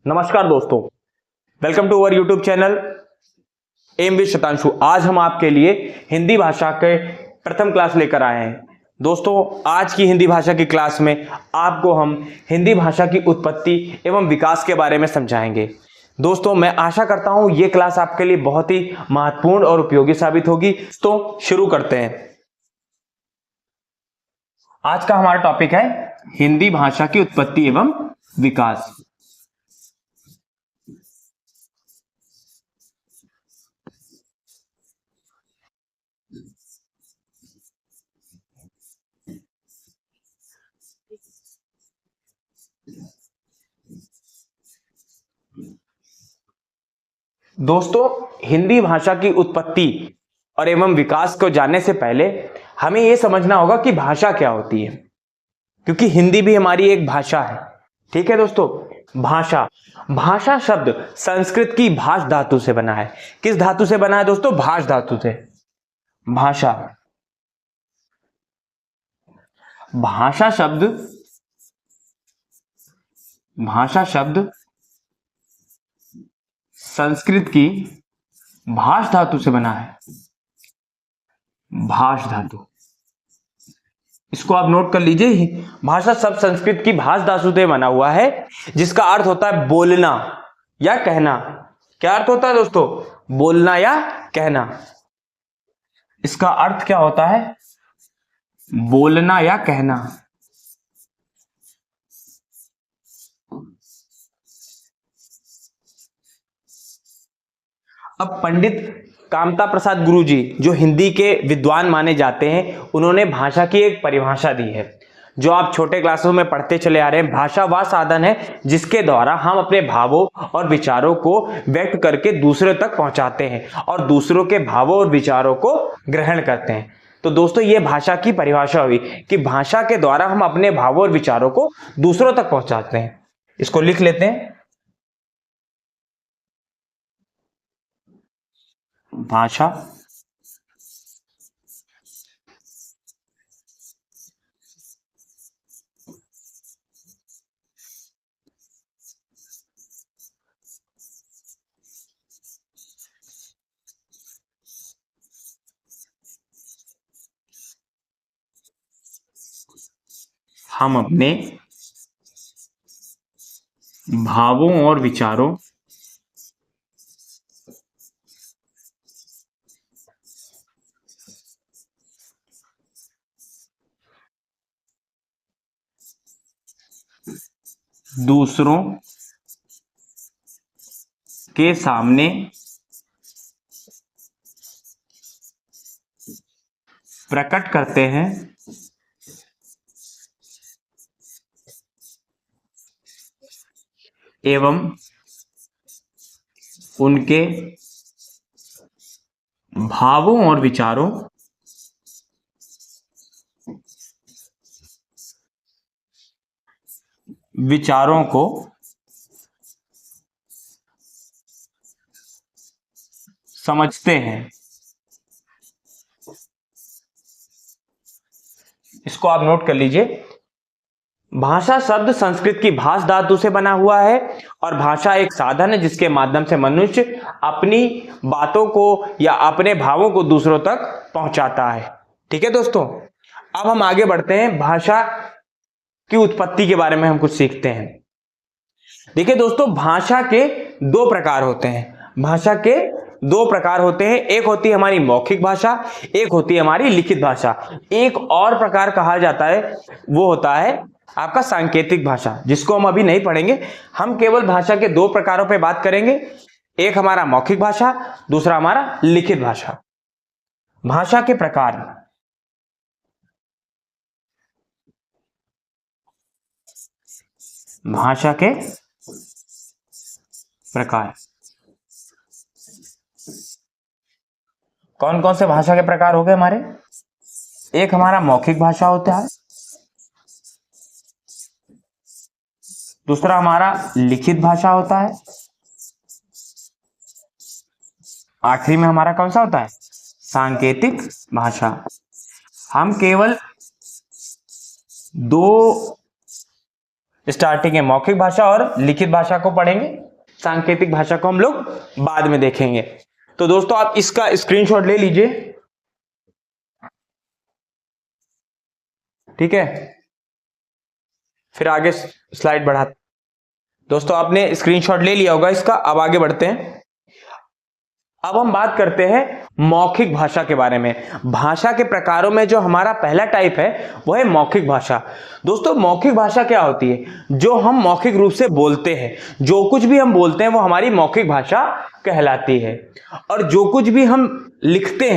नमस्कार दोस्तों, welcome to our YouTube channel M with Shatanshu. आज हम आपके लिए हिंदी भाषा के प्रथम क्लास लेकर आए हैं। दोस्तों, आज की हिंदी भाषा की क्लास में आपको हम हिंदी भाषा की उत्पत्ति एवं विकास के बारे में समझाएंगे। दोस्तों, मैं आशा करता हूं ये क्लास आपके लिए बहुत ही महत्वपूर्ण और उपयोगी साबित होगी। तो शुरू करते हैं। आज का हमारा टॉपिक है हिंदी भाषा की उत्पत्ति एवं विकास। दोस्तों, हिंदी भाषा की उत्पत्ति और एवं विकास को जानने से पहले हमें यह समझना होगा कि भाषा क्या होती है, क्योंकि हिंदी भी हमारी एक भाषा है। ठीक है दोस्तों, भाषा भाषा शब्द संस्कृत की भाष धातु से बना है। किस धातु से बना है दोस्तों? भाष धातु से। भाषा भाषा शब्द संस्कृत की भाष धातु से बना है। भाष धातु, इसको आप नोट कर लीजिए। भाषा शब्द संस्कृत की भाष धातु से बना हुआ है, जिसका अर्थ होता है बोलना या कहना। क्या अर्थ होता है दोस्तों? बोलना या कहना। इसका अर्थ क्या होता है? बोलना या कहना। अब पंडित कामता प्रसाद गुरुजी, जो हिंदी के विद्वान माने जाते हैं, उन्होंने भाषा की एक परिभाषा दी है, जो आप छोटे क्लासों में पढ़ते चले आ रहे हैं। भाषा वह साधन है जिसके द्वारा हम अपने भावों और विचारों को व्यक्त करके दूसरों तक पहुंचाते हैं और दूसरों के भावों और विचारों को ग्रहण करते हैं। तो दोस्तों, ये भाषा की परिभाषा हुई कि भाषा के द्वारा हम अपने भावों और विचारों को दूसरों तक पहुंचाते हैं। इसको लिख लेते हैं। भाषा हम अपने भावों और विचारों दूसरों के सामने प्रकट करते हैं एवं उनके भावों और विचारों को समझते हैं। इसको आप नोट कर लीजिए। भाषा शब्द संस्कृत की भाष धातु से बना हुआ है और भाषा एक साधन है जिसके माध्यम से मनुष्य अपनी बातों को या अपने भावों को दूसरों तक पहुंचाता है। ठीक है दोस्तों, अब हम आगे बढ़ते हैं। भाषा की उत्पत्ति के बारे में हम कुछ सीखते हैं। देखिए दोस्तों, भाषा के दो प्रकार होते हैं। भाषा के दो प्रकार होते हैं। एक होती है हमारी मौखिक भाषा, एक होती है हमारी लिखित भाषा। एक और प्रकार कहा जाता है, वो होता है आपका सांकेतिक भाषा, जिसको हम अभी नहीं पढ़ेंगे। हम केवल भाषा के दो प्रकारों पे बात करेंगे। एक हमारा मौखिक भाषा, दूसरा हमारा लिखित भाषा। भाषा के प्रकार। भाषा के प्रकार कौन कौन से भाषा के प्रकार हो गए हमारे? एक हमारा मौखिक भाषा होता है, दूसरा हमारा लिखित भाषा होता है, आखिरी में हमारा कौन सा होता है? सांकेतिक भाषा। हम केवल दो स्टार्टिंग में मौखिक भाषा और लिखित भाषा को पढ़ेंगे, सांकेतिक भाषा को हम लोग बाद में देखेंगे। तो दोस्तों आप इसका स्क्रीनशॉट ले लीजिए, ठीक है। फिर आगे स्लाइड बढ़ा। दोस्तों आपने स्क्रीनशॉट ले लिया होगा इसका, अब आगे बढ़ते हैं। अब हम बात करते हैं मौखिक भाषा के बारे में। भाषा के प्रकारों में जो हमारा पहला टाइप है वो है मौखिक भाषा। दोस्तों मौखिक भाषा क्या होती है? जो हम मौखिक रूप से बोलते हैं, जो कुछ भी हम बोलते हैं वो हमारी मौखिक भाषा कहलाती है। और जो कुछ भी हम लिखते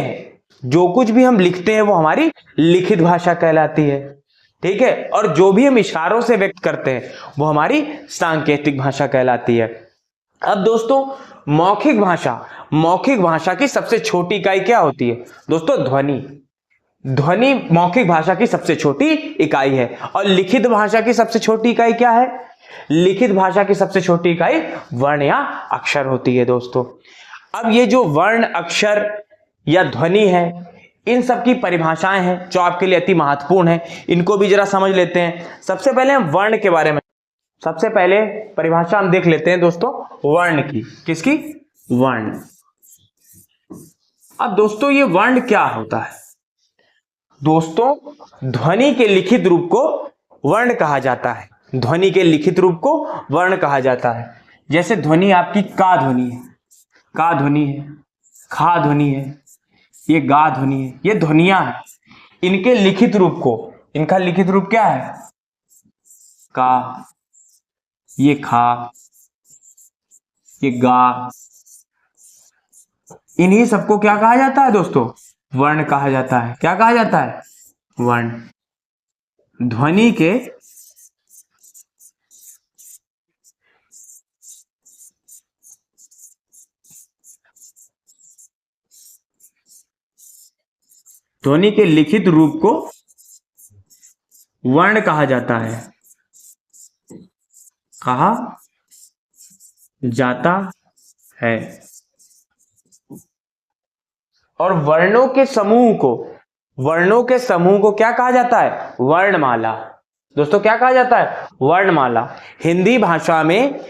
हैं वो हमारी लिखित भाषा कहलाती है, ठीक है। और जो भी हम इशारों से व्यक्त करते हैं वो हमारी सांकेतिक भाषा कहलाती है। अब दोस्तों मौखिक भाषा की सबसे छोटी इकाई क्या होती है? दोस्तों ध्वनि मौखिक भाषा की सबसे छोटी इकाई है। और लिखित भाषा की सबसे छोटी इकाई क्या है? लिखित भाषा की सबसे छोटी इकाई वर्ण या अक्षर होती है दोस्तों। अब ये जो वर्ण, अक्षर या ध्वनि है, इन सब की परिभाषाएं हैं जो आपके लिए अति महत्वपूर्ण है, इनको भी जरा समझ लेते हैं। सबसे पहले हम वर्ण के बारे में, सबसे पहले परिभाषा हम देख लेते हैं दोस्तों वर्ण की। किसकी? वर्ण। अब दोस्तों ये वर्ण क्या होता है? दोस्तों ध्वनि के लिखित रूप को वर्ण कहा जाता है। ध्वनि के लिखित रूप को वर्ण कहा जाता है। जैसे ध्वनि आपकी का ध्वनि है, का ध्वनि है, खा ध्वनि है, ये गा ध्वनि है, ये ध्वनियां हैं। इनके लिखित रूप को, इनका लिखित रूप क्या है? का, ये खा, ये गा, इन्हीं सबको क्या कहा जाता है दोस्तों? वर्ण कहा जाता है। क्या कहा जाता है? वर्ण। ध्वनि के लिखित रूप को वर्ण कहा जाता है, कहा जाता है। और वर्णों के समूह को क्या कहा जाता है? वर्णमाला। दोस्तों क्या कहा जाता है? वर्णमाला। हिंदी भाषा में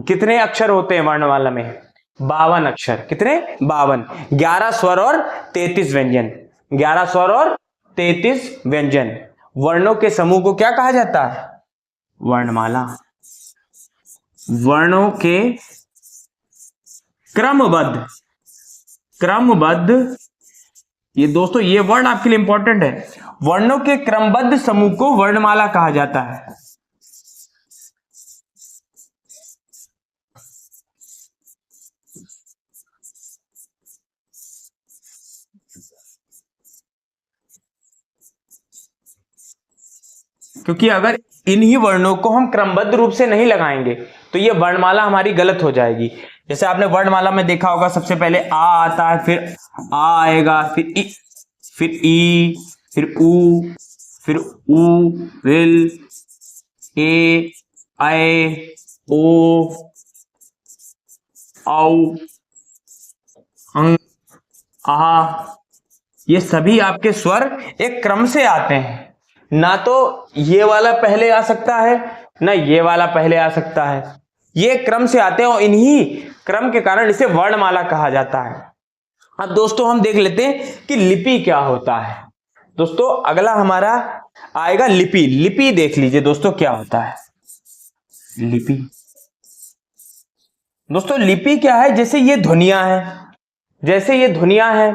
कितने अक्षर होते हैं वर्णमाला में? 52 अक्षर। कितने? 52। 11 स्वर और 33 व्यंजन। 11 स्वर और 33 व्यंजन। वर्णों के समूह को क्या कहा जाता है? वर्णमाला। वर्णों के क्रमबद्ध, ये दोस्तों ये वर्ण आपके लिए इंपॉर्टेंट है। वर्णों के क्रमबद्ध समूह को वर्णमाला कहा जाता है। क्योंकि अगर इन्हीं वर्णों को हम क्रमबद्ध रूप से नहीं लगाएंगे तो ये वर्णमाला हमारी गलत हो जाएगी। जैसे आपने वर्णमाला में देखा होगा, सबसे पहले आ आता है, फिर आ आएगा, फिर ई, फिर ऊ, फिर ऊ, रिल, ए, ऐ, ओ, औ, अंग, आ। ये सभी आपके स्वर एक क्रम से आते हैं। ना तो ये वाला पहले आ सकता है, ना ये वाला पहले आ सकता है। ये क्रम से आते हैं और इन्हीं क्रम के कारण इसे वर्णमाला कहा जाता है। अब दोस्तों हम देख लेते हैं कि लिपि क्या होता है। दोस्तों अगला हमारा आएगा लिपि। लिपि देख लीजिए दोस्तों क्या होता है लिपि। दोस्तों लिपि क्या है? जैसे ये ध्वनियां हैं,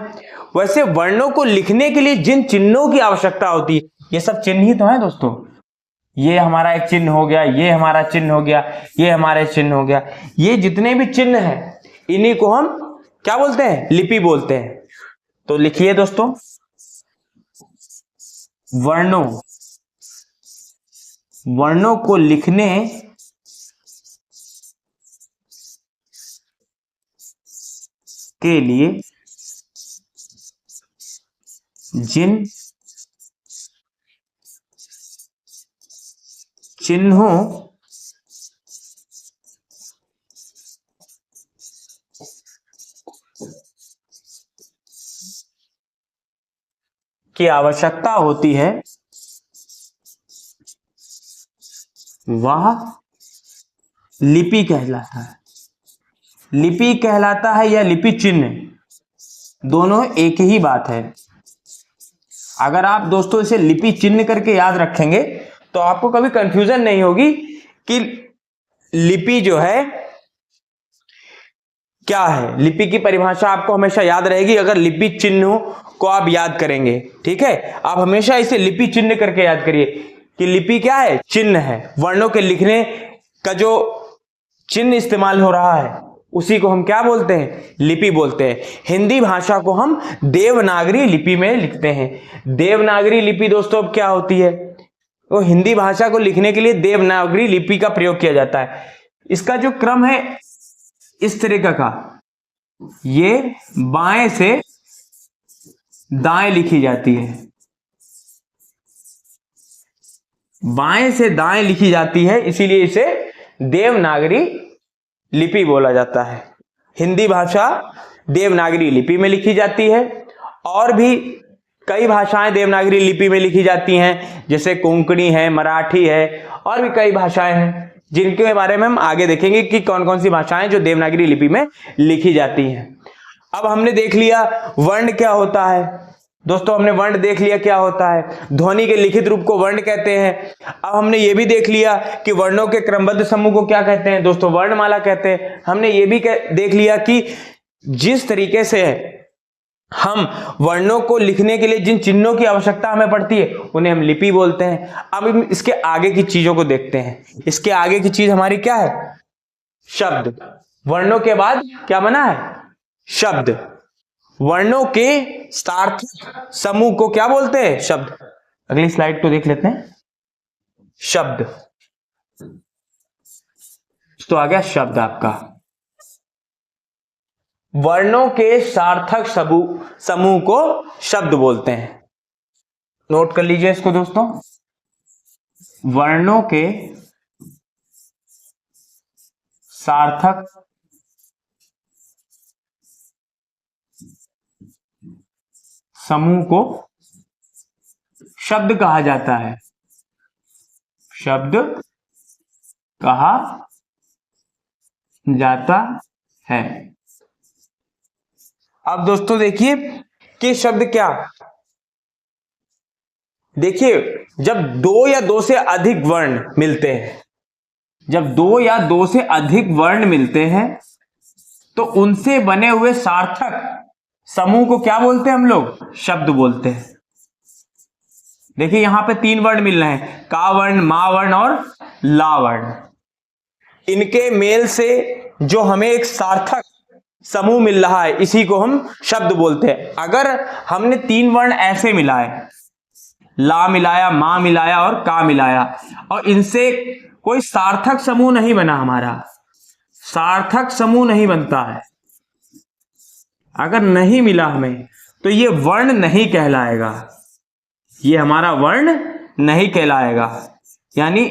वैसे वर्णों को लिखने के लिए जिन चिन्हों की आवश्यकता होती है, ये सब चिन्ह ही तो है दोस्तों। ये हमारा एक चिन्ह हो गया, ये हमारा चिन्ह हो गया, ये हमारे चिन्ह हो गया। ये जितने भी चिन्ह हैं इन्हीं को हम क्या बोलते हैं? लिपि बोलते हैं। तो लिखिए दोस्तों, वर्णों को लिखने के लिए जिन चिन्हों की आवश्यकता होती है वह लिपि कहलाता है। लिपि कहलाता है या लिपि चिन्ह, दोनों एक ही बात है। अगर आप दोस्तों इसे लिपि चिन्ह करके याद रखेंगे तो आपको कभी कंफ्यूजन नहीं होगी कि लिपि जो है क्या है। लिपि की परिभाषा आपको हमेशा याद रहेगी अगर लिपि चिन्हों को आप याद करेंगे। ठीक है, आप हमेशा इसे लिपि चिन्ह करके याद करिए कि लिपि क्या है, चिन्ह है। वर्णों के लिखने का जो चिन्ह इस्तेमाल हो रहा है उसी को हम क्या बोलते हैं, लिपि बोलते हैं। हिंदी भाषा को हम देवनागरी लिपि में लिखते हैं। देवनागरी लिपि दोस्तों अब क्या होती है, वो हिंदी भाषा को लिखने के लिए देवनागरी लिपि का प्रयोग किया जाता है। इसका जो क्रम है इस तरीके का, ये बाएं से दाएं लिखी जाती है, बाएं से दाएं लिखी जाती है, इसीलिए इसे देवनागरी लिपि बोला जाता है। हिंदी भाषा देवनागरी लिपि में लिखी जाती है। और भी कई भाषाएं देवनागरी लिपि में लिखी जाती हैं, जैसे कोंकणी है, मराठी है, और भी कई भाषाएं हैं जिनके बारे में हम आगे देखेंगे कि कौन कौन सी भाषाएं जो देवनागरी लिपि में लिखी जाती हैं। अब हमने देख लिया वर्ण क्या होता है दोस्तों, हमने वर्ण देख लिया क्या होता है, ध्वनि के लिखित रूप को वर्ण कहते हैं। अब हमने ये भी देख लिया कि वर्णों के क्रमबद्ध समूह को क्या कहते हैं दोस्तों, वर्णमाला कहते हैं। हमने ये भी देख लिया कि जिस तरीके से हम वर्णों को लिखने के लिए जिन चिन्हों की आवश्यकता हमें पड़ती है उन्हें हम लिपि बोलते हैं। अब हम इसके आगे की चीजों को देखते हैं। इसके आगे की चीज हमारी क्या है, शब्द। वर्णों के बाद क्या बना है, शब्द। वर्णों के सार्थक समूह को क्या बोलते हैं, शब्द। अगली स्लाइड को देख लेते हैं। शब्द तो आ गया शब्द आपका। वर्णों के सार्थक समूह को शब्द बोलते हैं। नोट कर लीजिए इसको दोस्तों। वर्णों के सार्थक समूह को शब्द कहा जाता है, शब्द कहा जाता है। अब दोस्तों देखिए कि शब्द क्या, देखिए जब दो या दो से अधिक वर्ण मिलते हैं, जब दो या दो से अधिक वर्ण मिलते हैं तो उनसे बने हुए सार्थक समूह को क्या बोलते हैं हम लोग, शब्द बोलते हैं। देखिए यहां पे तीन वर्ण मिल रहे हैं, का वर्ण, मा वर्ण और ला वर्ण। इनके मेल से जो हमें एक सार्थक समूह मिल रहा है इसी को हम शब्द बोलते हैं। अगर हमने तीन वर्ण ऐसे मिलाए, ला मिलाया, मा मिलाया और का मिलाया, और इनसे कोई सार्थक समूह नहीं बना, हमारा सार्थक समूह नहीं बनता है, अगर नहीं मिला हमें तो ये वर्ण नहीं कहलाएगा, ये हमारा वर्ण नहीं कहलाएगा, यानी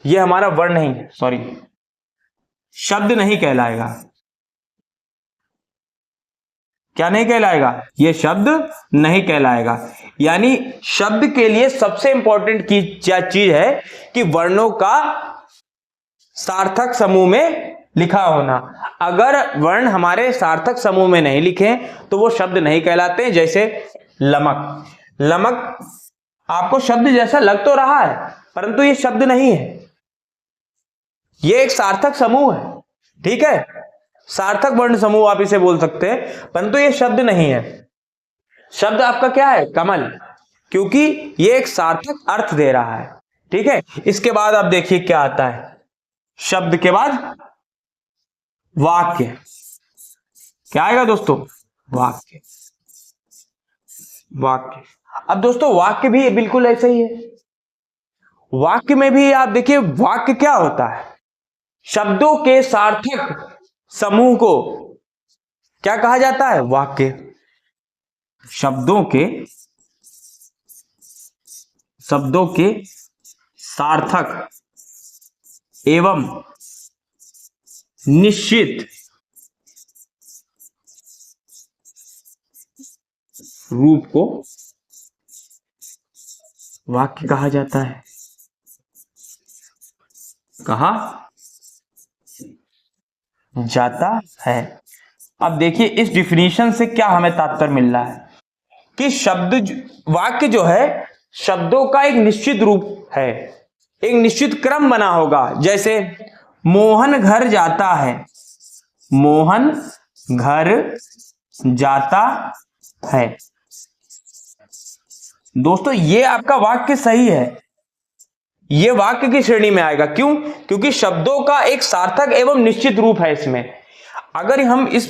ये हमारा वर्ण नहीं, सॉरी, शब्द नहीं कहलाएगा। क्या नहीं कहलाएगा, ये शब्द नहीं कहलाएगा। यानी शब्द के लिए सबसे इंपॉर्टेंट चीज है कि वर्णों का सार्थक समूह में लिखा होना। अगर वर्ण हमारे सार्थक समूह में नहीं लिखे तो वो शब्द नहीं कहलाते। जैसे लमक, लमक आपको शब्द जैसा लग तो रहा है परंतु ये शब्द नहीं है, ये एक सार्थक समूह है। ठीक है, सार्थक वर्ण समूह आप इसे बोल सकते हैं, परंतु ये शब्द नहीं है। शब्द आपका क्या है, कमल, क्योंकि ये एक सार्थक अर्थ दे रहा है। ठीक है, इसके बाद आप देखिए क्या आता है, शब्द के बाद वाक्य। क्या आएगा दोस्तों, वाक्य। वाक्य, अब दोस्तों वाक्य भी बिल्कुल ऐसा ही है। वाक्य में भी आप देखिए वाक्य क्या होता है, शब्दों के सार्थक समूह को क्या कहा जाता है, वाक्य। शब्दों के सार्थक एवं निश्चित रूप को वाक्य कहा जाता है। कहा जाता है। अब देखिए इस डिफिनीशन से क्या हमें तात्पर्य मिल रहा है कि वाक्य जो है शब्दों का एक निश्चित रूप है, एक निश्चित क्रम बना होगा। जैसे मोहन घर जाता है, मोहन घर जाता है। दोस्तों ये आपका वाक्य सही है, ये वाक्य की श्रेणी में आएगा। क्यों? क्योंकि शब्दों का एक सार्थक एवं निश्चित रूप है इसमें। अगर हम इस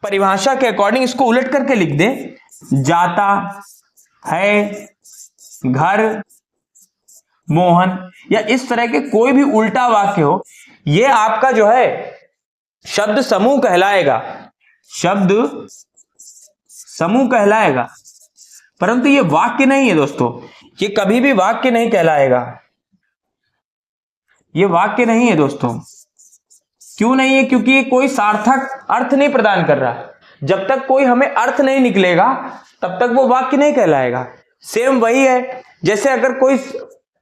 परिभाषा के अकॉर्डिंग इसको उलट करके लिख दें, जाता है घर मोहन, या इस तरह के कोई भी उल्टा वाक्य हो, यह आपका जो है शब्द समूह कहलाएगा, शब्द समूह कहलाएगा। परंतु ये वाक्य नहीं है दोस्तों, ये कभी भी वाक्य नहीं कहलाएगा, ये वाक्य नहीं है दोस्तों। क्यों नहीं है? क्योंकि ये कोई सार्थक अर्थ नहीं प्रदान कर रहा। जब तक कोई हमें अर्थ नहीं निकलेगा तब तक वो वाक्य नहीं कहलाएगा। सेम वही है जैसे अगर कोई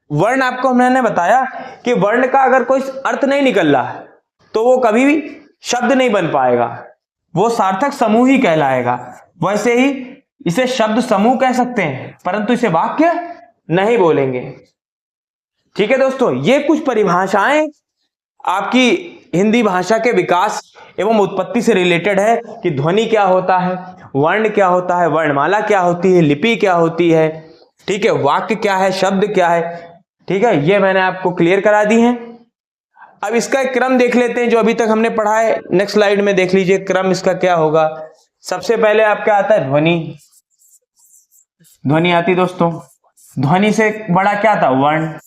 वर्ण, आपको मैंने बताया कि वर्ण का अगर कोई अर्थ नहीं निकल रहा है तो वो कभी भी शब्द नहीं बन पाएगा, वो सार्थक समूह ही कहलाएगा। वैसे ही इसे शब्द समूह कह सकते हैं परंतु इसे वाक्य नहीं बोलेंगे। ठीक है दोस्तों, ये कुछ परिभाषाएं आपकी हिंदी भाषा के विकास एवं उत्पत्ति से रिलेटेड है कि ध्वनि क्या होता है, वर्ण क्या होता है, वर्णमाला क्या होती है, लिपि क्या होती है, ठीक है, वाक्य क्या है, शब्द क्या है। ठीक है, ये मैंने आपको क्लियर करा दी है। अब इसका एक क्रम देख लेते हैं जो अभी तक हमने पढ़ा है। नेक्स्ट स्लाइड में देख लीजिए क्रम इसका क्या होगा। सबसे पहले आपका आता है ध्वनि, ध्वनि आती दोस्तों। ध्वनि से बड़ा क्या था? वर्ण।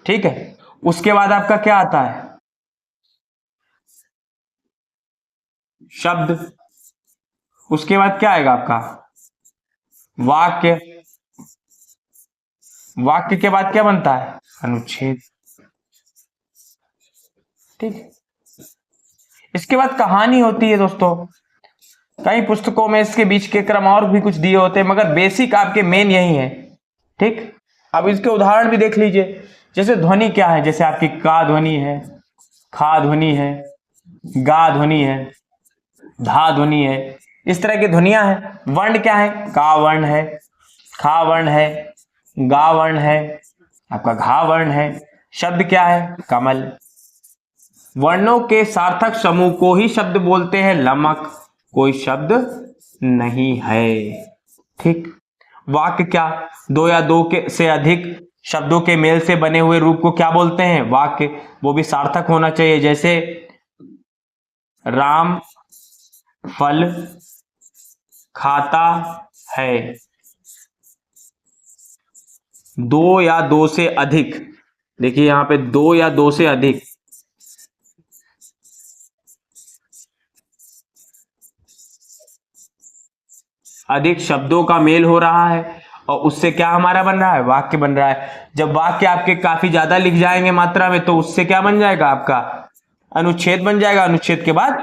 ठीक है, उसके बाद आपका क्या आता है? शब्द। उसके बाद क्या आएगा आपका? वाक्य। वाक्य के बाद क्या बनता है? अनुच्छेद। ठीक है, इसके बाद कहानी होती है दोस्तों। कई पुस्तकों में इसके बीच के क्रम और भी कुछ दिए होते हैं मगर बेसिक आपके मेन यही है। ठीक, अब इसके उदाहरण भी देख लीजिए। जैसे ध्वनि क्या है? जैसे आपकी का ध्वनि है, खा ध्वनि है, गा ध्वनि है, धा ध्वनि है, इस तरह की ध्वनियां हैं। वर्ण क्या है? का वर्ण है, खा वर्ण है, गा वर्ण है, आपका घा वर्ण है। शब्द क्या है? कमल। वर्णों के सार्थक समूह को ही शब्द बोलते हैं, लमक कोई शब्द नहीं है। ठीक, वाक्य क्या? दो या दो के से अधिक शब्दों के मेल से बने हुए रूप को क्या बोलते हैं? वाक्य। वो भी सार्थक होना चाहिए। जैसे राम फल खाता है। दो या दो से अधिक, देखिए यहां पे दो या दो से अधिक, अधिक शब्दों का मेल हो रहा है और उससे क्या हमारा बन रहा है? वाक्य बन रहा है। जब वाक्य आपके काफी ज्यादा लिख जाएंगे मात्रा में तो उससे क्या बन जाएगा? आपका अनुच्छेद बन जाएगा। अनुच्छेद के बाद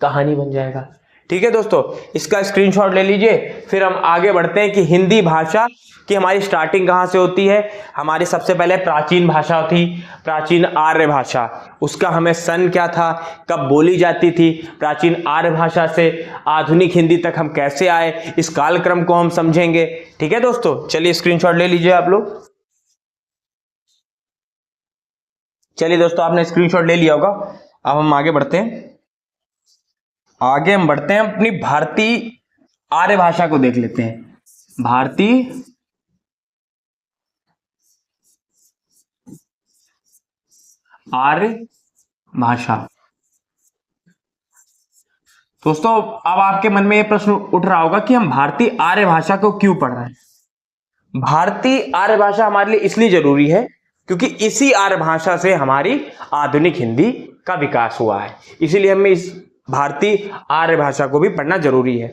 कहानी बन जाएगा। ठीक है दोस्तों, इसका स्क्रीनशॉट ले लीजिए। फिर हम आगे बढ़ते हैं कि हिंदी भाषा की हमारी स्टार्टिंग कहां से होती है। हमारी सबसे पहले प्राचीन भाषा थी, प्राचीन आर्य भाषा। उसका हमें सन क्या था, कब बोली जाती थी, प्राचीन आर्य भाषा से आधुनिक हिंदी तक हम कैसे आए, इस कालक्रम को हम समझेंगे। ठीक है दोस्तों, चलिए स्क्रीनशॉट ले लीजिए आप लोग। चलिए दोस्तों, आपने स्क्रीनशॉट ले लिया होगा। अब हम आगे बढ़ते हैं। आगे हम बढ़ते हैं, अपनी भारतीय आर्य भाषा को देख लेते हैं। भारतीय आर्य भाषा। दोस्तों अब आपके मन में यह प्रश्न उठ रहा होगा कि हम भारतीय आर्य भाषा को क्यों पढ़ रहे हैं। भारतीय आर्य भाषा हमारे लिए इसलिए जरूरी है क्योंकि इसी आर्य भाषा से हमारी आधुनिक हिंदी का विकास हुआ है। इसीलिए हमें इस भारतीय आर्य भाषा को भी पढ़ना जरूरी है।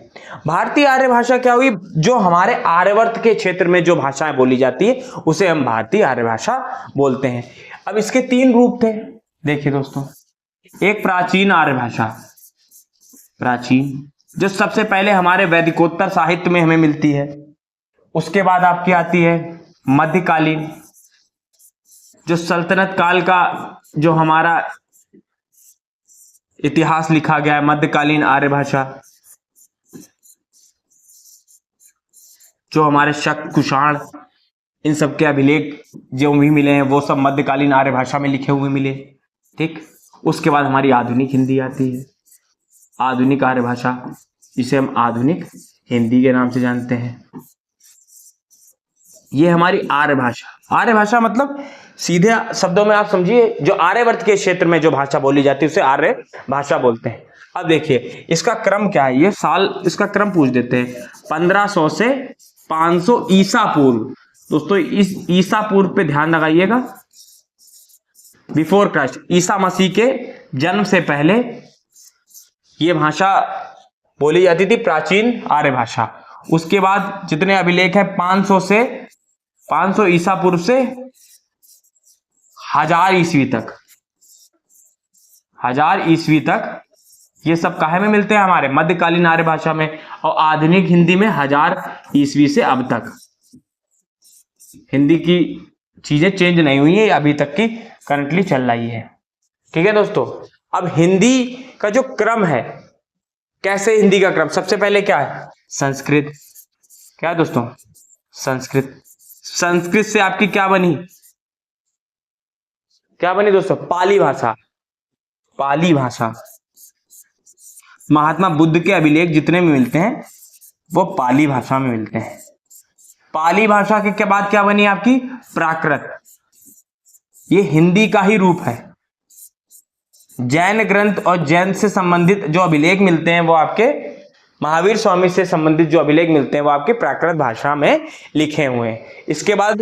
भारतीय आर्य भाषा क्या हुई? जो हमारे आर्यवर्त के क्षेत्र में जो भाषाएं बोली जाती है उसे हम भारतीय आर्य भाषा बोलते हैं। अब इसके तीन रूप थे, देखिए दोस्तों। एक प्राचीन आर्य भाषा, प्राचीन, जो सबसे पहले हमारे वैदिकोत्तर साहित्य में हमें मिलती है। उसके बाद आपकी आती है मध्यकालीन, जो सल्तनत काल का जो हमारा इतिहास लिखा गया है, मध्यकालीन आर्य भाषा, जो हमारे शक कुषाण इन सब के अभिलेख जो भी मिले हैं वो सब मध्यकालीन आर्य भाषा में लिखे हुए मिले। ठीक, उसके बाद हमारी आधुनिक हिंदी आती है, आधुनिक आर्य भाषा, जिसे हम आधुनिक हिंदी के नाम से जानते हैं। ये हमारी आर्य भाषा। आर्य भाषा मतलब सीधे शब्दों में आप समझिए, जो आर्यवर्त के क्षेत्र में जो भाषा बोली जाती है उसे आर्य भाषा बोलते हैं। अब देखिए इसका क्रम क्या है, ये साल इसका क्रम पूछ देते हैं। 1500 से 500 ईसा पूर्व। दोस्तों इस ईसा पूर्व पे ध्यान लगाइएगा, बिफोर क्राइस्ट, ईसा मसीह के जन्म से पहले ये भाषा बोली जाती थी, प्राचीन आर्य भाषा। उसके बाद जितने अभिलेख है 500 ईसा पूर्व से 1000 ईस्वी तक, 1000 ईस्वी तक ये सब काहे में मिलते हैं, हमारे मध्यकालीन आर्य भाषा में। और आधुनिक हिंदी में 1000 ईस्वी से अब तक। हिंदी की चीजें चेंज नहीं हुई है, अभी तक की करंटली चल रही है। ठीक है दोस्तों, अब हिंदी का जो क्रम है, कैसे हिंदी का क्रम, सबसे पहले क्या है, संस्कृत। क्या है दोस्तों, संस्कृत। संस्कृत से आपकी क्या बनी, क्या बनी दोस्तों, पाली भाषा। पाली भाषा, महात्मा बुद्ध के अभिलेख जितने भी मिलते हैं वो पाली भाषा में मिलते हैं। पाली भाषा के बाद क्या बनी आपकी, प्राकृत। ये हिंदी का ही रूप है। जैन ग्रंथ और जैन से संबंधित जो अभिलेख मिलते हैं वो आपके, महावीर स्वामी से संबंधित जो अभिलेख मिलते हैं वो आपके प्राकृत भाषा में लिखे हुए हैं। इसके बाद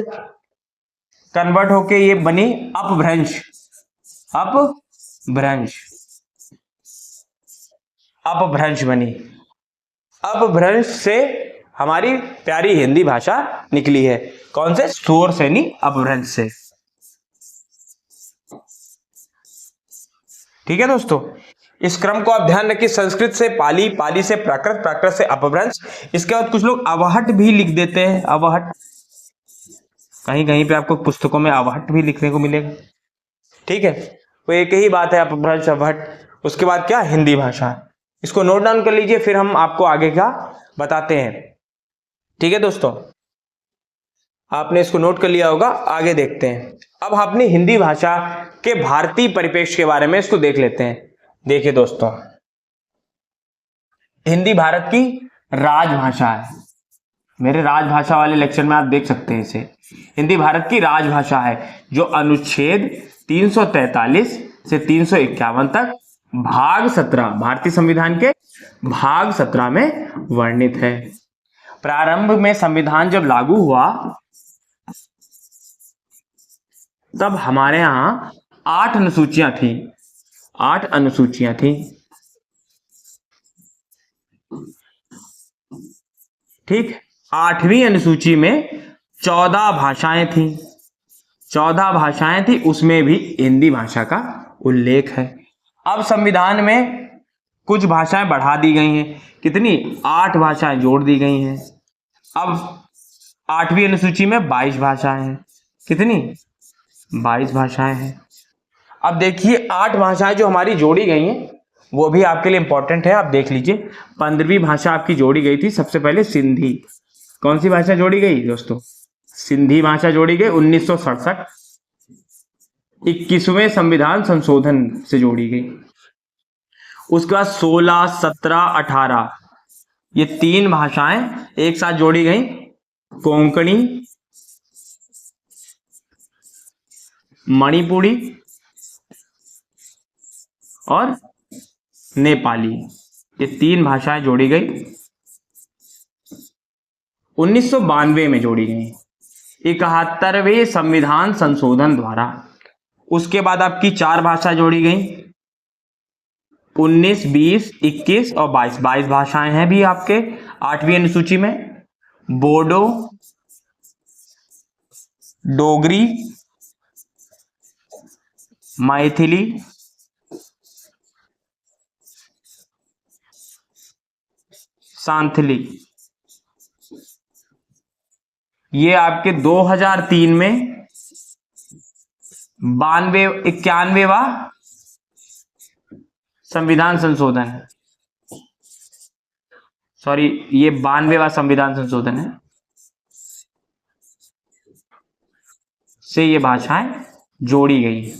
कन्वर्ट होके ये बनी अपभ्रंश। अपभ्रंश, अपभ्रंश बनी। अपभ्रंश से हमारी प्यारी हिंदी भाषा निकली है। कौन से सोर से, नहीं अपभ्रंश से। ठीक है दोस्तों, इस क्रम को आप ध्यान रखिए। संस्कृत से पाली, पाली से प्राकृत, प्राकृत से अपभ्रंश। इसके बाद कुछ लोग अवहट भी लिख देते हैं, अवहट। कहीं कहीं पे आपको पुस्तकों में अवहट भी लिखने को मिलेगा। ठीक है, तो एक ही बात है, अपभ्रंश अवहट। उसके बाद क्या, हिंदी भाषा। इसको नोट डाउन कर लीजिए, फिर हम आपको आगे का बताते हैं। ठीक है दोस्तों, आपने इसको नोट कर लिया होगा, आगे देखते हैं। अब अपनी हिंदी भाषा के भारतीय परिप्रेक्ष्य के बारे में इसको देख लेते हैं। देखिए दोस्तों, हिंदी भारत की राजभाषा है। मेरे राजभाषा वाले लेक्चर में आप देख सकते हैं इसे। हिंदी भारत की राजभाषा है, जो अनुच्छेद 343 से 351 तक भाग 17, भारतीय संविधान के भाग 17 में वर्णित है। प्रारंभ में संविधान जब लागू हुआ तब हमारे यहां 8 अनुसूचियां थी, 8 अनुसूचियां थी। ठीक, 8वीं अनुसूची में 14 भाषाएं थी, 14 भाषाएं थी, उसमें भी हिंदी भाषा का उल्लेख है। अब संविधान में कुछ भाषाएं बढ़ा दी गई हैं, कितनी, 8 भाषाएं जोड़ दी गई हैं। अब 8वीं अनुसूची में 22 भाषाएं हैं, कितनी, 22 भाषाएं हैं। अब देखिए 8 भाषाएं जो हमारी जोड़ी गई हैं वो भी आपके लिए इंपॉर्टेंट है, आप देख लीजिए। 15वीं भाषा आपकी जोड़ी गई थी सबसे पहले सिंधी। कौन सी भाषा जोड़ी गई दोस्तों, सिंधी भाषा जोड़ी गई 1967, 21वें संविधान संशोधन से जोड़ी गई। उसके बाद 16, 17, 18 ये 3 भाषाएं एक साथ जोड़ी गई, कोंकणी, मणिपुरी और नेपाली, ये 3 भाषाएं जोड़ी गई, 1992 में जोड़ी गई, 71वें संविधान संशोधन द्वारा। उसके बाद आपकी 4 भाषा जोड़ी गई, 19, 20, 21 और 22 भाषाएं हैं भी आपके 8वीं अनुसूची में। बोडो, डोगरी, मैथिली, सांथली, ये आपके 2003 में 91वां संविधान संशोधन, सॉरी ये 92वां संविधान संशोधन है, से ये भाषाएं जोड़ी गई।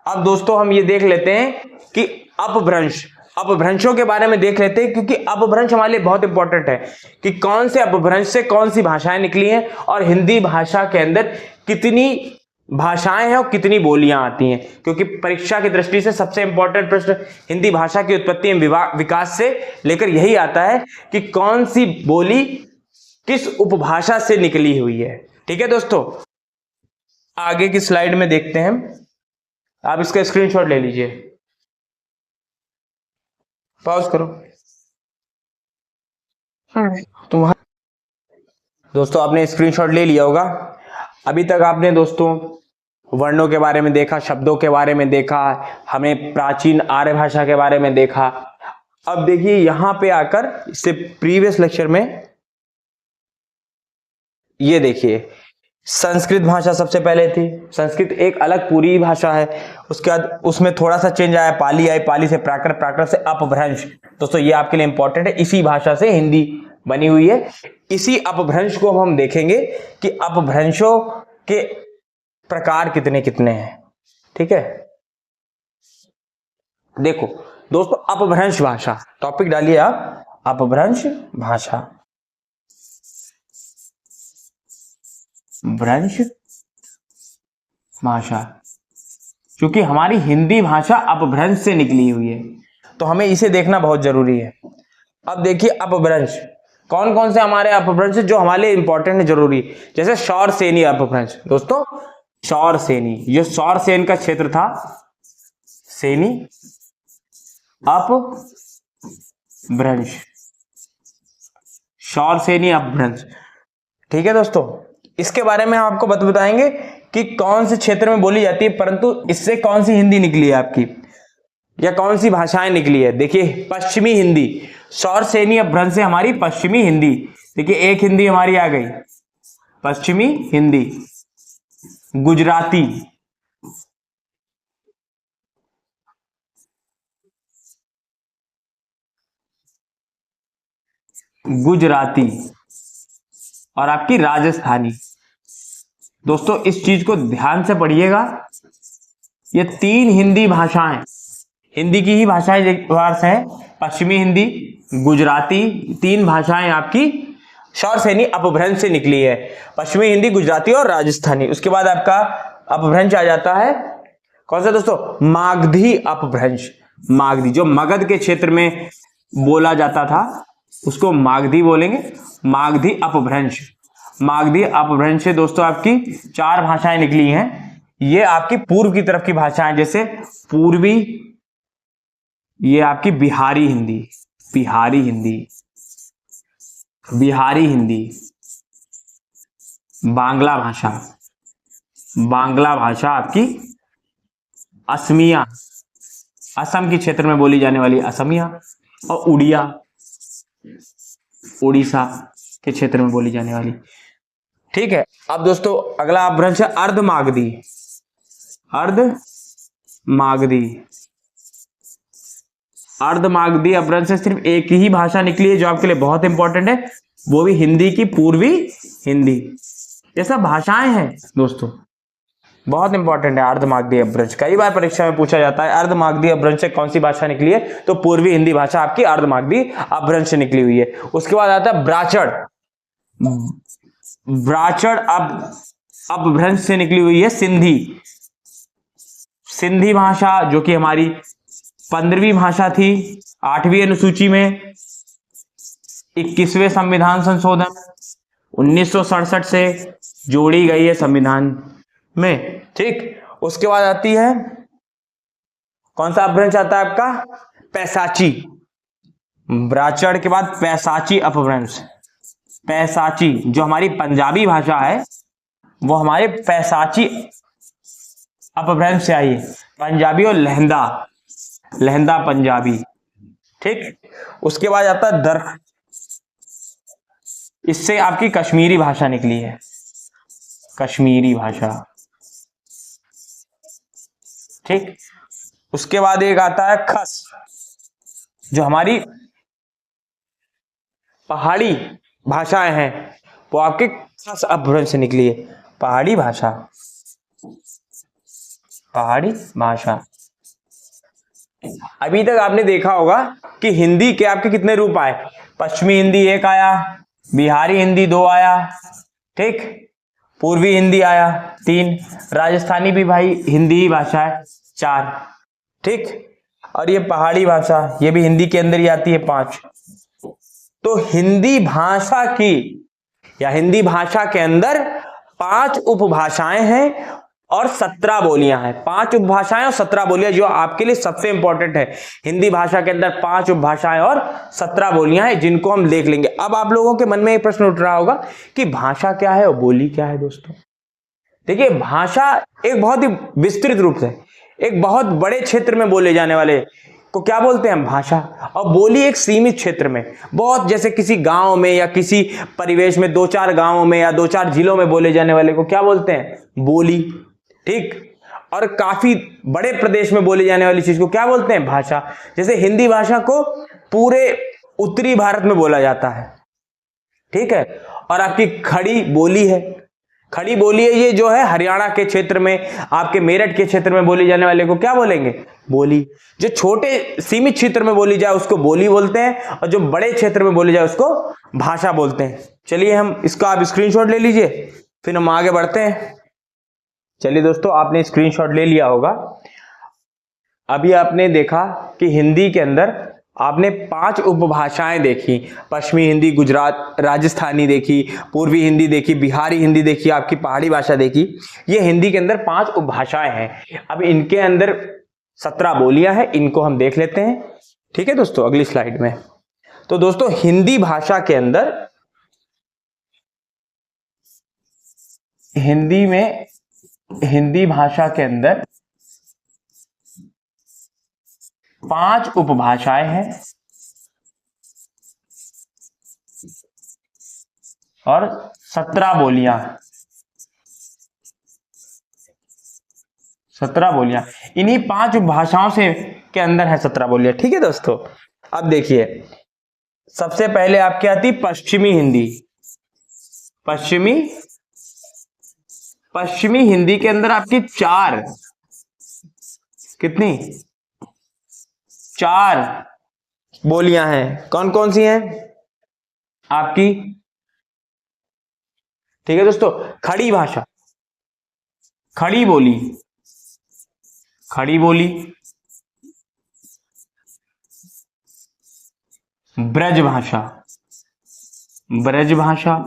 अब दोस्तों हम ये देख लेते हैं कि अपभ्रंश, अपभ्रंशों के बारे में देख लेते हैं, क्योंकि अपभ्रंश हमारे लिए बहुत इंपॉर्टेंट है कि कौन से अपभ्रंश से कौन सी भाषाएं निकली हैं और हिंदी भाषा के अंदर कितनी भाषाएं हैं और कितनी बोलियां आती हैं, क्योंकि परीक्षा की दृष्टि से सबसे इंपॉर्टेंट प्रश्न हिंदी भाषा की उत्पत्ति एवं विकास से लेकर यही आता है कि कौन सी बोली किस उपभाषा से निकली हुई है। ठीक है दोस्तों, आगे की स्लाइड में देखते हैं, आप इसका स्क्रीनशॉट ले लीजिए, पॉज करो। दोस्तों आपने स्क्रीनशॉट ले लिया होगा। अभी तक आपने दोस्तों वर्णों के बारे में देखा, शब्दों के बारे में देखा, हमें प्राचीन आर्य भाषा के बारे में देखा। अब देखिए यहां पे आकर इससे प्रीवियस लेक्चर में ये देखिए संस्कृत भाषा सबसे पहले थी। संस्कृत एक अलग पूरी भाषा है, उसके बाद उसमें थोड़ा सा चेंज आया, पाली आई, पाली से प्राकृत, प्राकृत से अपभ्रंश। दोस्तों ये आपके लिए इंपॉर्टेंट है, इसी भाषा से हिंदी बनी हुई है। इसी अपभ्रंश को हम देखेंगे कि अपभ्रंशों के प्रकार कितने कितने हैं। ठीक है, देखो दोस्तों अपभ्रंश भाषा, टॉपिक डालिए आप, अपभ्रंश भाषा, भ्रंश भाषा, क्योंकि हमारी हिंदी भाषा अपभ्रंश से निकली हुई है तो हमें इसे देखना बहुत जरूरी है। अब देखिए अपभ्रंश कौन कौन से हमारे अपभ्रंश जो हमारे लिए इंपॉर्टेंट है, जरूरी, जैसे शौरसेनी अपभ्रंश। दोस्तों शौरसेनी, जो शौरसेन का क्षेत्र था, सेनी अपभ्रंश, शौरसेनी अपभ्रंश। ठीक है दोस्तों, इसके बारे में हम आपको बताएंगे कि कौन से क्षेत्र में बोली जाती है, परंतु इससे कौन सी हिंदी निकली है आपकी, या कौन सी भाषाएं निकली है। देखिए पश्चिमी हिंदी, शौरसेनी अपभ्रंश से हमारी पश्चिमी हिंदी, देखिए एक हिंदी हमारी आ गई, पश्चिमी हिंदी, गुजराती, गुजराती और आपकी राजस्थानी। दोस्तों इस चीज को ध्यान से पढ़िएगा, ये तीन हिंदी भाषाएं, हिंदी की ही भाषाएं हैं, पश्चिमी हिंदी, गुजराती, तीन भाषाएं आपकी शौरसेनी अपभ्रंश से निकली है, पश्चिमी हिंदी, गुजराती और राजस्थानी। उसके बाद आपका अपभ्रंश आ जाता है कौन सा दोस्तों, मागधी अपभ्रंश। मागधी जो मगध के क्षेत्र में बोला जाता था उसको मागधी बोलेंगे, मागधी अपभ्रंश। मागधी अपभ्रंश से दोस्तों आपकी चार भाषाएं निकली हैं, ये आपकी पूर्व की तरफ की भाषाएं, जैसे पूर्वी, ये आपकी बिहारी हिंदी, बिहारी हिंदी, बिहारी हिंदी, बांग्ला भाषा, बांग्ला भाषा आपकी असमिया, असम के क्षेत्र में बोली जाने वाली असमिया, और उड़िया, उड़ीसा के क्षेत्र में बोली जाने वाली। ठीक है, अब दोस्तों अगला अपभ्रंश है अर्धमागधी, अर्धमागधी, अर्धमागधी अपभ्रंश से सिर्फ एक ही भाषा निकली है जो आपके लिए बहुत इंपॉर्टेंट है, वो भी हिंदी की पूर्वी हिंदी। ये सब भाषाएं हैं दोस्तों, बहुत इंपॉर्टेंट है अर्धमागधी अपभ्रंश। कई बार परीक्षा में पूछा जाता है अर्धमागधी अपभ्रंश से कौन सी भाषा निकली है, तो पूर्वी हिंदी भाषा आपकी अर्धमागधी अपभ्रंश से निकली हुई है। उसके बाद आता है ब्राचड़, ब्राचड़ अपभ्रंश से निकली हुई है सिंधी, सिंधी भाषा जो कि हमारी 15वीं भाषा थी 8वीं अनुसूची में, 21वें संविधान संशोधन 1967 से जोड़ी गई है संविधान में। ठीक, उसके बाद आती है कौन सा अपभ्रंश आता है आपका, पैसाची। ब्राचड़ के बाद पैसाची अपभ्रंश, पैसाची जो हमारी पंजाबी भाषा है वो हमारे पैसाची अपभ्रंश से आई है, पंजाबी और लहंदा, लहंदा पंजाबी। ठीक, उसके बाद आता है दर, इससे आपकी कश्मीरी भाषा निकली है, कश्मीरी भाषा, ठीक। उसके बाद एक आता है खस, जो हमारी पहाड़ी भाषाएं हैं, वो आपके खस अपभ्रंश से निकली है। पहाड़ी भाषा, पहाड़ी भाषा। अभी तक आपने देखा होगा कि हिंदी के आपके कितने रूप आए। पश्चिमी हिंदी एक आया, बिहारी हिंदी दो आया, ठीक, पूर्वी हिंदी आया तीन, राजस्थानी भी भाई हिंदी ही भाषा है चार, ठीक, और ये पहाड़ी भाषा ये भी हिंदी के अंदर ही आती है पांच। तो हिंदी भाषा की या हिंदी भाषा के अंदर पांच उपभाषाएं हैं और 17 बोलियां हैं। पांच उपभाषाएं और 17 बोलियां, जो आपके लिए सबसे इंपॉर्टेंट है। हिंदी भाषा के अंदर पांच उपभाषाएं और 17 बोलियां हैं, जिनको हम देख लेंगे। अब आप लोगों के मन में एक प्रश्न उठ रहा होगा कि भाषा क्या है और बोली क्या है। दोस्तों देखिए, भाषा एक बहुत ही विस्तृत रूप से एक बहुत बड़े क्षेत्र में बोले जाने वाले को क्या बोलते हैं हम, भाषा। और बोली एक सीमित क्षेत्र में, बहुत जैसे किसी गांव में या किसी परिवेश में, दो चार गांवों में या दो चार जिलों में बोले जाने वाले को क्या बोलते हैं, बोली, ठीक। और काफी बड़े प्रदेश में बोली जाने वाली चीज को क्या बोलते हैं, भाषा। जैसे हिंदी भाषा को पूरे उत्तरी भारत में बोला जाता है, ठीक है। और आपकी खड़ी बोली है, खड़ी बोली है ये जो है हरियाणा के क्षेत्र में, आपके मेरठ के क्षेत्र में बोली जाने वाले को क्या बोलेंगे, बोली। जो छोटे सीमित क्षेत्र में बोली जाए उसको बोली बोलते हैं, और जो बड़े क्षेत्र में बोली जाए उसको भाषा बोलते हैं। चलिए हम इसका आप स्क्रीनशॉट ले लीजिए, फिर हम आगे बढ़ते हैं। चलिए दोस्तों, आपने स्क्रीनशॉट ले लिया होगा। अभी आपने देखा कि हिंदी के अंदर आपने पांच उपभाषाएं देखी, पश्चिमी हिंदी, गुजरात राजस्थानी देखी, पूर्वी हिंदी देखी, बिहारी हिंदी देखी, आपकी पहाड़ी भाषा देखी। ये हिंदी के अंदर पांच उपभाषाएं हैं। अब इनके अंदर 17 बोलियां हैं, इनको हम देख लेते हैं, ठीक है दोस्तों, अगली स्लाइड में। तो दोस्तों हिंदी भाषा के अंदर, हिंदी भाषा के अंदर पांच उपभाषाएं हैं और 17 बोलियां, 17 बोलियां। इन्हीं पांच उपभाषाओं से के अंदर है 17 बोलियां, ठीक है दोस्तों। अब देखिए, सबसे पहले आपकी आती पश्चिमी हिंदी। पश्चिमी हिंदी के अंदर आपकी चार, कितनी, चार बोलियां हैं। कौन कौन सी हैं आपकी, ठीक है दोस्तों। खड़ी भाषा, खड़ी बोली, खड़ी बोली, ब्रज भाषा, ब्रज भाषा,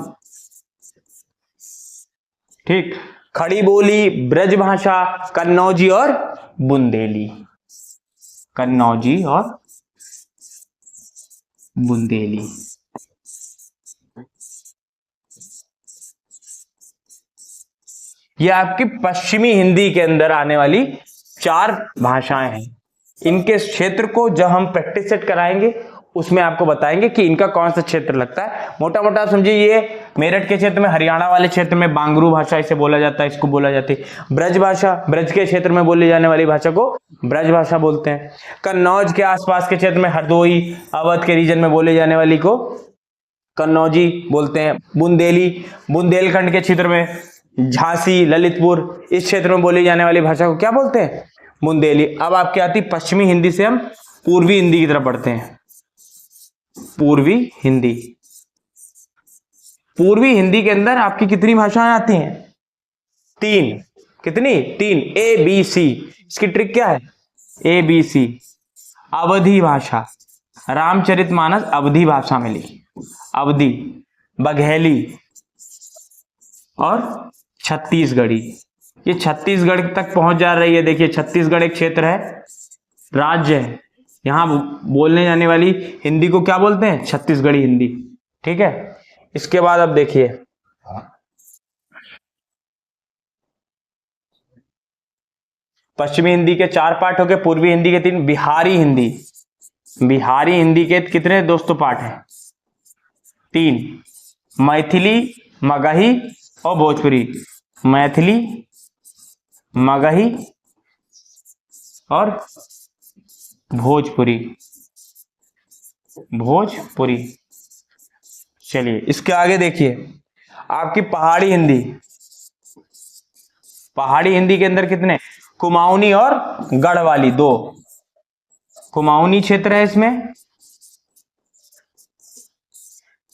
ठीक, खड़ी बोली, ब्रज भाषा, कन्नौजी और बुंदेली, कन्नौजी और बुंदेली। ये आपकी पश्चिमी हिंदी के अंदर आने वाली चार भाषाएं हैं। इनके क्षेत्र को जब हम प्रैक्टिस सेट कराएंगे उसमें आपको बताएंगे कि इनका कौन सा क्षेत्र लगता है। मोटा मोटा समझिए, ये मेरठ के क्षेत्र में, हरियाणा वाले क्षेत्र में बांगरू भाषा इसे बोला जाता है, इसको बोला जाती है ब्रज भाषा। ब्रज के क्षेत्र में बोली जाने वाली भाषा को ब्रज भाषा बोलते हैं। कन्नौज के आसपास के क्षेत्र में, हरदोई अवध के रीजन में बोले जाने वाली को कन्नौजी बोलते हैं। बुंदेली, बुंदेलखंड के क्षेत्र में, झांसी, ललितपुर, इस क्षेत्र में बोली जाने वाली भाषा को क्या बोलते हैं, बुंदेली। अब आपकी आती पश्चिमी हिंदी से हम पूर्वी हिंदी की तरफ बढ़ते हैं। पूर्वी हिंदी, पूर्वी हिंदी के अंदर आपकी कितनी भाषाएं आती हैं, तीन। कितनी, तीन, ए बी सी। इसकी ट्रिक क्या है, ए बी सी। अवधी भाषा, रामचरितमानस अवधी भाषा में लिखी, अवधी, बघेली और छत्तीसगढ़ी। ये छत्तीसगढ़ तक पहुंच जा रही है। देखिए, छत्तीसगढ़ एक क्षेत्र है, राज्य है, यहां बोलने जाने वाली हिंदी को क्या बोलते हैं, छत्तीसगढ़ी हिंदी, ठीक है। इसके बाद अब देखिए, पश्चिमी हिंदी के चार पार्ट हो गए, पूर्वी हिंदी के तीन। बिहारी हिंदी, बिहारी हिंदी के कितने दोस्तों पार्ट हैं, तीन। मैथिली, मगही और भोजपुरी। मैथिली, मगही और भोजपुरी। भोजपुरी। चलिए इसके आगे देखिए, आपकी पहाड़ी हिंदी। पहाड़ी हिंदी के अंदर कितने? कुमाऊनी और गढ़वाली, दो। कुमाऊनी क्षेत्र है इसमें,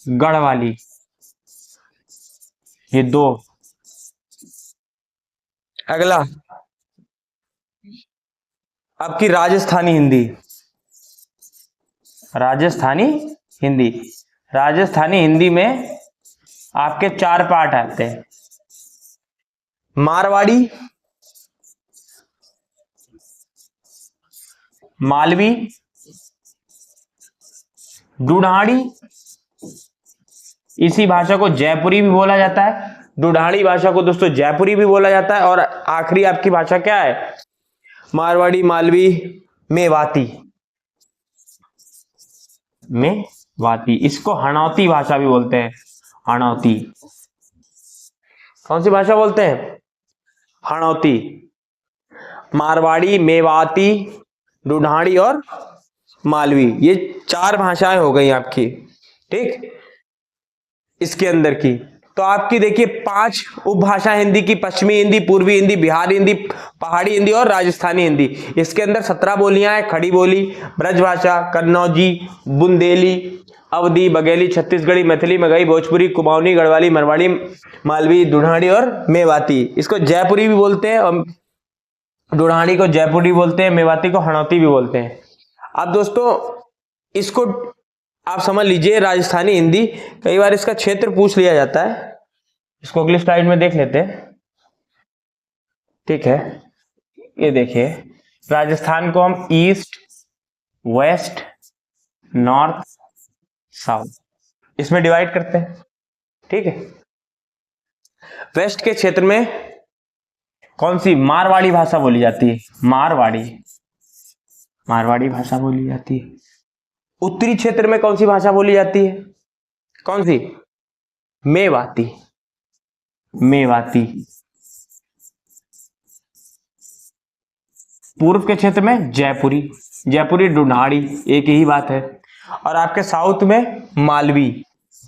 गढ़वाली, ये दो। अगला आपकी राजस्थानी हिंदी। राजस्थानी हिंदी। राजस्थानी हिंदी में आपके 4 पार्ट आते हैं। मारवाड़ी, मालवी, ढूढ़ाड़ी, इसी भाषा को जयपुरी भी बोला जाता है। ढूढ़ाड़ी भाषा को दोस्तों जयपुरी भी बोला जाता है। और आखिरी आपकी भाषा क्या है? मारवाड़ी, मालवी, मेवाती। मेवाती, इसको हड़ौती भाषा भी बोलते हैं। हड़ौती। कौन सी भाषा बोलते हैं? हड़ौती। मारवाड़ी, मेवाती, ढूढ़ाड़ी और मालवी, ये 4 भाषाएं हो गई आपकी, ठीक। इसके अंदर की तो आपकी देखिए 5 उपभाषा हिंदी की: पश्चिमी हिंदी, पूर्वी हिंदी, बिहारी हिंदी, पहाड़ी हिंदी और राजस्थानी हिंदी। इसके अंदर 17 बोलियां हैं: खड़ी बोली, ब्रजभाषा, कन्नौजी, बुंदेली, अवधी, बघेली, छत्तीसगढ़ी, मैथिली, मगही, भोजपुरी, कुमाऊनी, गढ़वाली, मरवाड़ी, मालवी, ढूढ़ाड़ी और मेवाती। इसको जयपुरी भी बोलते हैं, और ढूढ़ाड़ी को जयपुरी बोलते हैं, मेवाती को हड़ौती भी बोलते हैं। अब दोस्तों इसको आप समझ लीजिए, राजस्थानी हिंदी, कई बार इसका क्षेत्र पूछ लिया जाता है। इसको अगली स्लाइड में देख लेते हैं, ठीक है। ये देखिए, राजस्थान को हम ईस्ट, वेस्ट, नॉर्थ, साउथ इसमें डिवाइड करते हैं, ठीक है। वेस्ट के क्षेत्र में कौन सी? मारवाड़ी भाषा बोली जाती है। मारवाड़ी, मारवाड़ी भाषा बोली जाती है। उत्तरी क्षेत्र में कौन सी भाषा बोली जाती है? कौन सी? मेवाती। मेवाती। पूर्व के क्षेत्र में जयपुरी। जयपुरी, ढूढ़ाड़ी, एक ही बात है। और आपके साउथ में मालवी।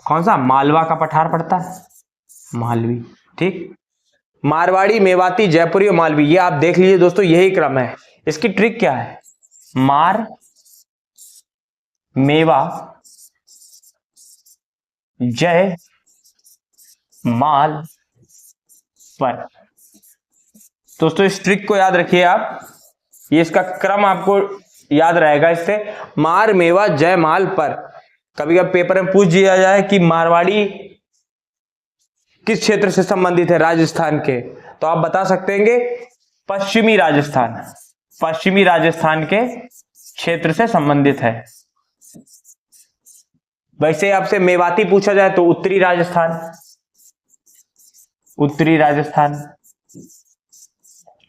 कौन सा? मालवा का पठार पड़ता है, मालवी, ठीक। मारवाड़ी, मेवाती, जयपुरी और मालवी, ये आप देख लीजिए दोस्तों, यही क्रम है। इसकी ट्रिक क्या है? मार, मेवा, जय, माल, पर। दोस्तों इस ट्रिक को याद रखिए आप, ये इसका क्रम आपको याद रहेगा इससे। मार, मेवा, जय, माल, पर। कभी कभी पेपर में पूछ दिया जाए कि मारवाड़ी किस क्षेत्र से संबंधित है राजस्थान के, तो आप बता सकते हैं पश्चिमी राजस्थान। पश्चिमी राजस्थान के क्षेत्र से संबंधित है। वैसे आपसे मेवाती पूछा जाए तो उत्तरी राजस्थान। उत्तरी राजस्थान।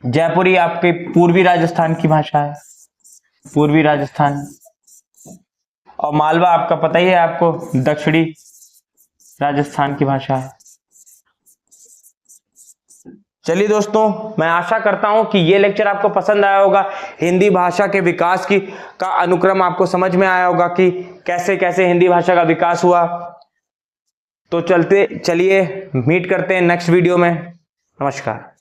जयपुरी आपके पूर्वी राजस्थान की भाषा है, पूर्वी राजस्थान। और मालवा आपका पता ही है आपको, दक्षिणी राजस्थान की भाषा है। चलिए दोस्तों, मैं आशा करता हूं कि ये लेक्चर आपको पसंद आया होगा। हिंदी भाषा के विकास का अनुक्रम आपको समझ में आया होगा कि कैसे कैसे हिंदी भाषा का विकास हुआ। तो चलिए मीट करते हैं नेक्स्ट वीडियो में। नमस्कार।